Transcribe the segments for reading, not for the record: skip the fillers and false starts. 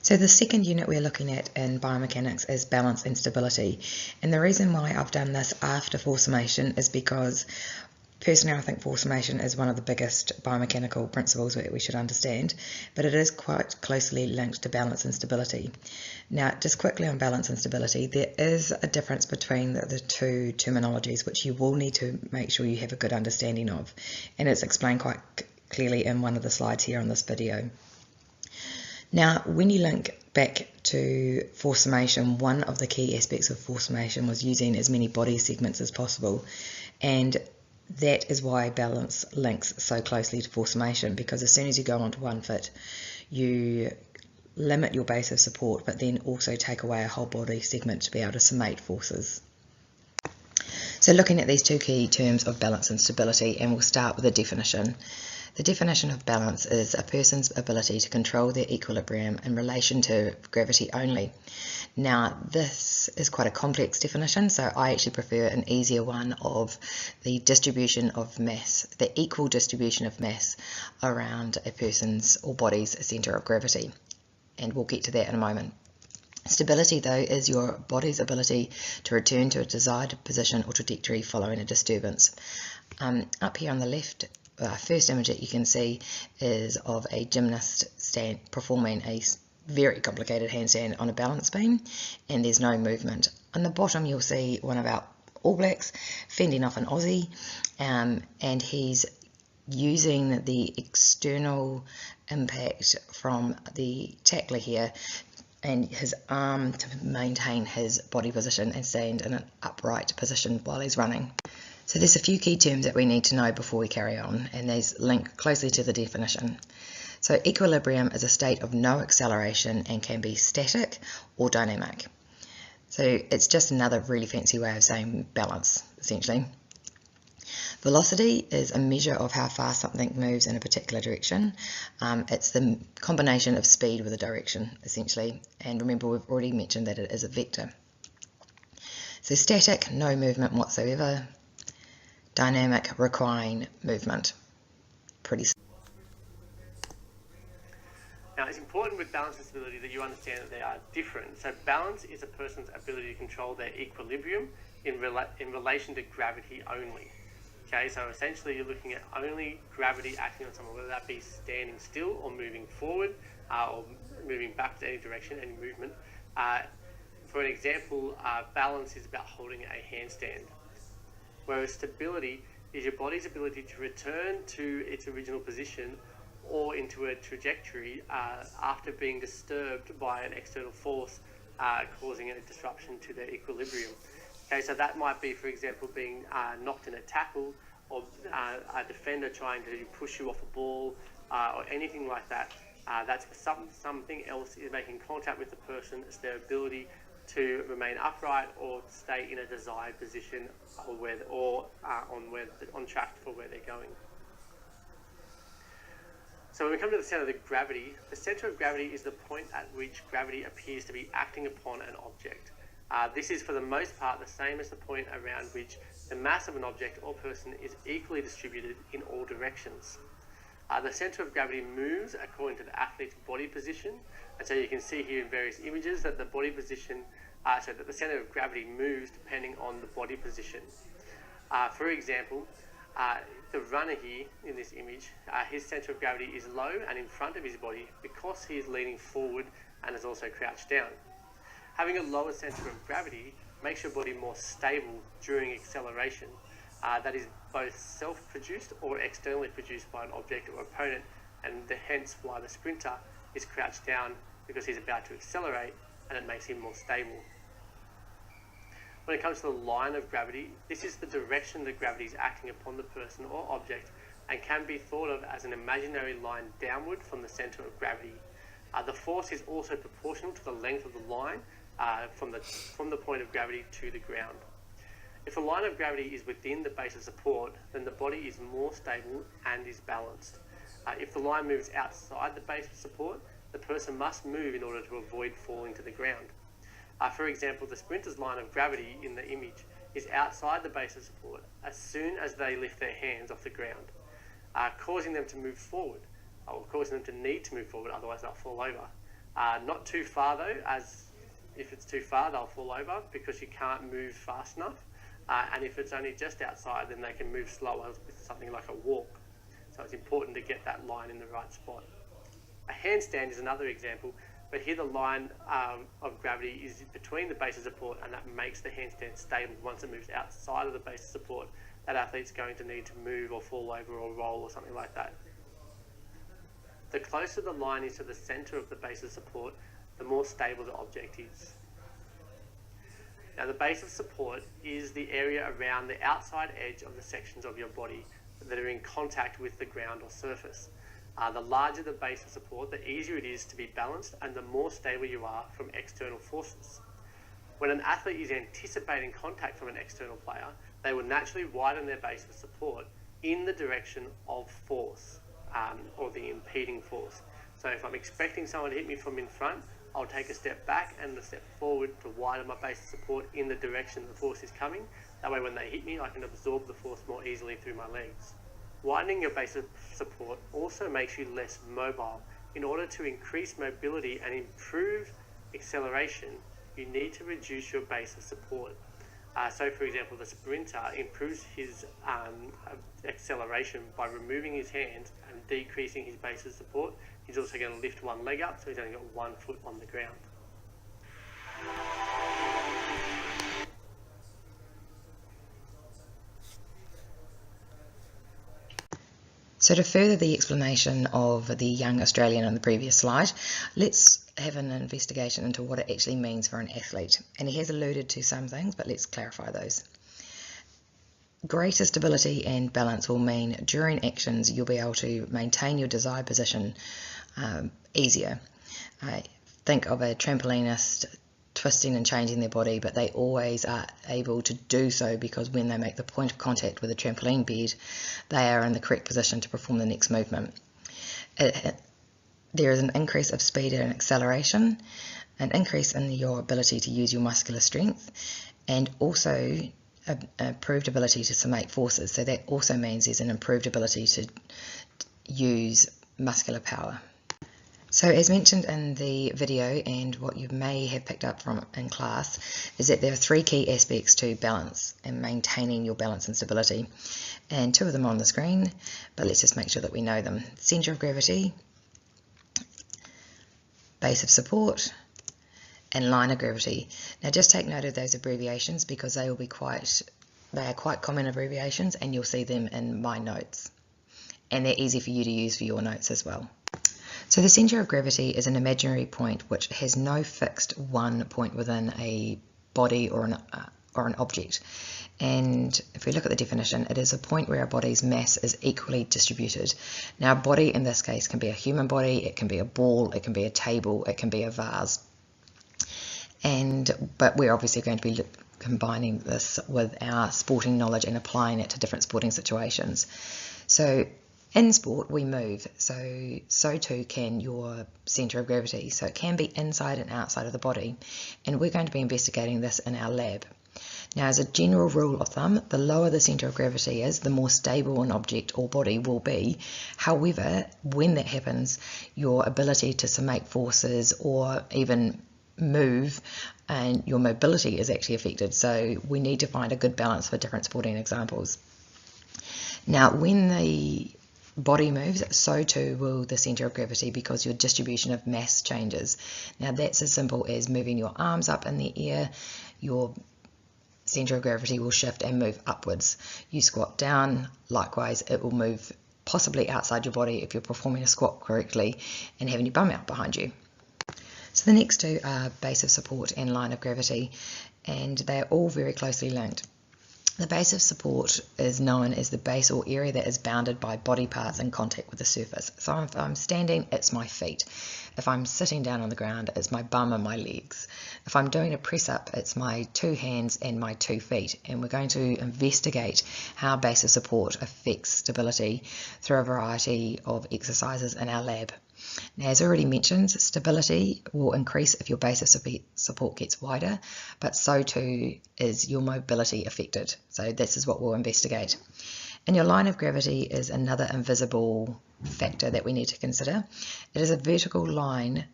So the second unit we're looking at in biomechanics is balance and stability. And the reason why I've done this after force summation is because personally I think force summation is one of the biggest biomechanical principles that we should understand, but it is quite closely linked to balance and stability. Now, just quickly on balance and stability, there is a difference between the two terminologies which you will need to make sure you have a good understanding of, and it's explained quite clearly in one of the slides here on this video. Now, when you link back to force summation, one of the key aspects of force summation was using as many body segments as possible, and that is why balance links so closely to force summation, because as soon as you go onto one foot, you limit your base of support, but then also take away a whole body segment to be able to summate forces. So looking at these two key terms of balance and stability, and we'll start with a definition. The definition of balance is a person's ability to control their equilibrium in relation to gravity only. Now, this is quite a complex definition, so I actually prefer an easier one of the distribution of mass, the equal distribution of mass around a person's or body's centre of gravity. And we'll get to that in a moment. Stability, though, is your body's ability to return to a desired position or trajectory following a disturbance. Up here on the left, first image that you can see is of a gymnast performing a very complicated handstand on a balance beam, and there's no movement. On the bottom you'll see one of our All Blacks fending off an Aussie, and he's using the external impact from the tackler here and his arm to maintain his body position and stand in an upright position while he's running. So there's a few key terms that we need to know before we carry on, and these link closely to the definition. So equilibrium is a state of no acceleration and can be static or dynamic. So it's just another really fancy way of saying balance, essentially. Velocity is a measure of how fast something moves in a particular direction. It's the combination of speed with a direction, essentially. And remember, we've already mentioned that it is a vector. So static, no movement whatsoever. Dynamic, requiring movement. Pretty simple. Now, it's important with balance and stability that you understand that they are different. So balance is a person's ability to control their equilibrium in relation to gravity only. Okay, so essentially you're looking at only gravity acting on someone, whether that be standing still or moving forward or moving back to any direction, any movement. For an example, balance is about holding a handstand, whereas stability is your body's ability to return to its original position or into a trajectory after being disturbed by an external force causing a disruption to their equilibrium. Okay, so that might be, for example, being knocked in a tackle, or a defender trying to push you off a ball, or anything like that. That's something else is making contact with the person. It's their ability to remain upright or stay in a desired position, or on track for where they're going. So when we come to the centre of gravity, the centre of gravity is the point at which gravity appears to be acting upon an object. This is for the most part the same as the point around which the mass of an object or person is equally distributed in all directions. The centre of gravity moves according to the athlete's body position, and so you can see here in various images that the body position, so that the centre of gravity moves depending on the body position. For example, the runner here in this image, his centre of gravity is low and in front of his body because he is leaning forward and is also crouched down. Having a lower centre of gravity makes your body more stable during acceleration. That is both self-produced or externally produced by an object or opponent, and hence why the sprinter is crouched down, because he's about to accelerate and it makes him more stable. When it comes to the line of gravity, this is the direction that gravity is acting upon the person or object and can be thought of as an imaginary line downward from the centre of gravity. The force is also proportional to the length of the line from the point of gravity to the ground. If the line of gravity is within the base of support, then the body is more stable and is balanced. If the line moves outside the base of support, the person must move in order to avoid falling to the ground. For example, the sprinter's line of gravity in the image is outside the base of support as soon as they lift their hands off the ground, causing them to move forward, or causing them to need to move forward, otherwise they'll fall over. Not too far though, as if it's too far they'll fall over because you can't move fast enough. And if it's only just outside, then they can move slower with something like a walk. So it's important to get that line in the right spot. A handstand is another example, but here the line of gravity is between the base of support, and that makes the handstand stable. Once it moves outside of the base of support, that athlete's going to need to move or fall over or roll or something like that. The closer the line is to the center of the base of support, the more stable the object is. Now, the base of support is the area around the outside edge of the sections of your body that are in contact with the ground or surface. The larger the base of support, the easier it is to be balanced and the more stable you are from external forces. When an athlete is anticipating contact from an external player, they will naturally widen their base of support in the direction of force, or the impeding force. So if I'm expecting someone to hit me from in front, I'll take a step back and a step forward to widen my base of support in the direction the force is coming. That way when they hit me, I can absorb the force more easily through my legs. Widening your base of support also makes you less mobile. In order to increase mobility and improve acceleration, you need to reduce your base of support. So for example, the sprinter improves his acceleration by removing his hands and decreasing his base of support. He's also going to lift one leg up, so he's only got 1 foot on the ground. So to further the explanation of the young Australian on the previous slide, let's have an investigation into what it actually means for an athlete. And he has alluded to some things, but let's clarify those. Greater stability and balance will mean during actions you'll be able to maintain your desired position easier. Think of a trampolinist twisting and changing their body, but they always are able to do so because when they make the point of contact with a trampoline bed, they are in the correct position to perform the next movement. There is an increase of speed and acceleration, an increase in your ability to use your muscular strength, and also an improved ability to summate forces. So that also means there's an improved ability to use muscular power. So as mentioned in the video, and what you may have picked up from in class, is that there are 3 key aspects to balance and maintaining your balance and stability. And 2 of them are on the screen, but let's just make sure that we know them. Centre of gravity, base of support, and line of gravity. Now just take note of those abbreviations because they are quite common abbreviations, and you'll see them in my notes. And they're easy for you to use for your notes as well. So the centre of gravity is an imaginary point which has no fixed one point within a body or an object. And if we look at the definition, it is a point where a body's mass is equally distributed. Now, a body in this case can be a human body, it can be a ball, it can be a table, it can be a vase. But we're obviously going to be combining this with our sporting knowledge and applying it to different sporting situations. So in sport, we move, so too can your centre of gravity. So it can be inside and outside of the body, and we're going to be investigating this in our lab. Now, as a general rule of thumb, the lower the centre of gravity is, the more stable an object or body will be. However, when that happens, your ability to summate forces or even move and your mobility is actually affected. So we need to find a good balance for different sporting examples. Now, when the body moves, so too will the centre of gravity because your distribution of mass changes. Now that's as simple as moving your arms up in the air, your centre of gravity will shift and move upwards. You squat down, likewise it will move possibly outside your body if you're performing a squat correctly and having your bum out behind you. So the next 2 are base of support and line of gravity, and they are all very closely linked. The base of support is known as the base or area that is bounded by body parts in contact with the surface. So if I'm standing, it's my feet. If I'm sitting down on the ground, it's my bum and my legs. If I'm doing a press up, it's my 2 hands and my 2 feet. And we're going to investigate how base of support affects stability through a variety of exercises in our lab. Now, as already mentioned, stability will increase if your base of support gets wider, but so too is your mobility affected. So this is what we'll investigate. And your line of gravity is another invisible factor that we need to consider. It is a vertical line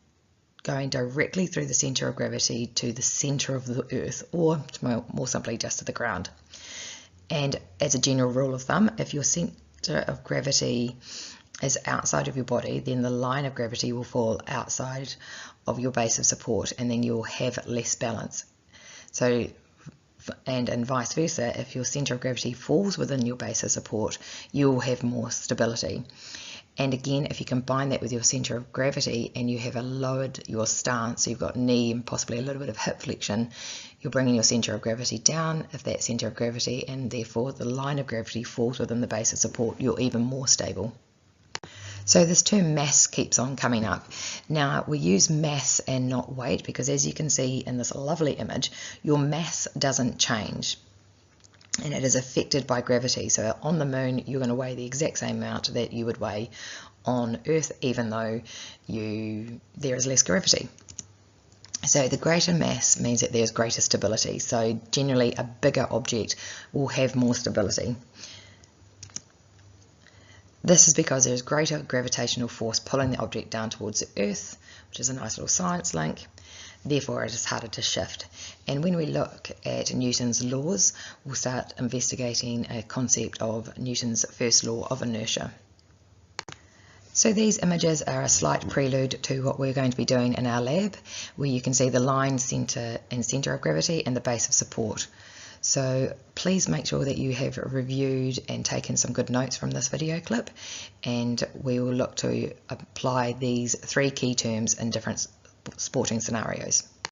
going directly through the centre of gravity to the centre of the Earth, or more simply just to the ground. And as a general rule of thumb, if your centre of gravity is outside of your body, then the line of gravity will fall outside of your base of support, and then you'll have less balance. So, and vice versa, if your centre of gravity falls within your base of support, you'll have more stability. And again, if you combine that with your centre of gravity and you have lowered your stance, so you've got knee and possibly a little bit of hip flexion, you're bringing your centre of gravity down. If that centre of gravity and therefore the line of gravity falls within the base of support, you're even more stable. So this term mass keeps on coming up. Now we use mass and not weight because, as you can see in this lovely image, your mass doesn't change and it is affected by gravity. So on the moon you're going to weigh the exact same amount that you would weigh on Earth, even though there is less gravity. So the greater mass means that there's greater stability. So generally a bigger object will have more stability. This is because there is greater gravitational force pulling the object down towards the Earth, which is a nice little science link. Therefore, it is harder to shift. And when we look at Newton's laws, we'll start investigating a concept of Newton's first law of inertia. So these images are a slight prelude to what we're going to be doing in our lab, where you can see the line, centre and centre of gravity and the base of support. So please make sure that you have reviewed and taken some good notes from this video clip, and we will look to apply these 3 key terms in different sporting scenarios.